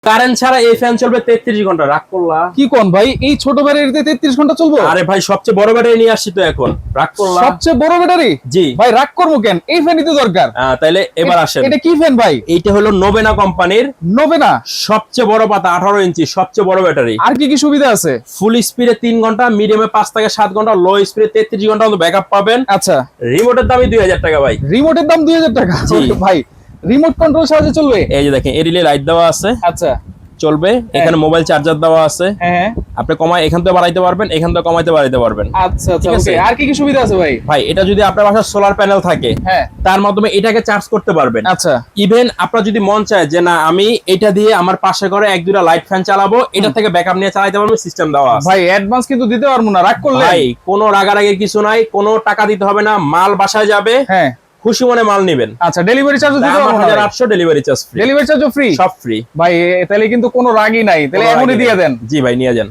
Current ছাড়া এই fan চলবে 33 ঘন্টা। রাগ করলা কি কোন ভাই, এই ছোট ব্যাটারিতে 33 ঘন্টা চলবে? আরে ভাই সবচেয়ে বড় ব্যাটারি নিয়ে আসছি তো এখন। রাগ করলা? সবচেয়ে বড় ব্যাটারি? জি ভাই রাগ করবো কেন, এই ফ্যানই তো দরকার। তাইলে এবার আসেন। এটা কি ফ্যান ভাই? এইটা হলো নোবেনা কোম্পানির নোবেনা সবচেয়ে বড় পাতা, 18 ইঞ্চি, সবচেয়ে বড় ব্যাটারি। আর কি কি সুবিধা আছে? ফুল স্পিডে 3 ঘন্টা, মিডিয়ামে 5 থেকে 7 ঘন্টা, লো স্পিডে 33 ঘন্টা মতো ব্যাকআপ পাবেন। আচ্ছা, রিমোটের দামই 2000 টাকা ভাই। রিমোটের দাম 2000 টাকা? জি। ভাই রিমোট কন্ট্রোল সাহায্যে চলবে? এই যে দেখেন এডিএল লাইট দেওয়া আছে, আচ্ছা চলবে। এখানে মোবাইল চার্জার দেওয়া আছে, হ্যাঁ। আপনি কমায় এখান থেকে বাড়াইতে পারবেন, এখান থেকে কমাইতে বাড়াইতে পারবেন। আচ্ছা আচ্ছা, ঠিক আছে? ওকে। আর কি কি সুবিধা আছে ভাই? ভাই এটা যদি আপনার বাসায় সোলার প্যানেল থাকে, হ্যাঁ। তার মাধ্যমে এটাকে চার্জ করতে পারবেন। আচ্ছা ইভেন আপনার যদি মন চায় যে না আমি এটা দিয়ে আমার পাশে করে এক দুটা লাইট ফ্যান চালাবো, এটা থেকে ব্যাকআপ নিয়ে চালাইতে পারবো, সিস্টেম দেওয়া আছে। ভাই অ্যাডভান্স কিন্তু দিতে পারবো না, রাগ করলে? ভাই কোনো রাগারাগির কিছু নাই, কোনো টাকা দিতে হবে না, মাল বাসায় যাবে, হ্যাঁ। খুশি মনে মাল নেবেন। আচ্ছা, ডেলিভারি চার্জ দিতে পারবো না? 1800 ডেলিভারি চার্জ ফ্রি। ডেলিভারি চার্জও ফ্রি? সব ফ্রি ভাই তাহলে কিন্তু কোনো রাগই নাই, তাহলে এখনই দিয়ে দেন। জি ভাই নিয়ে যান।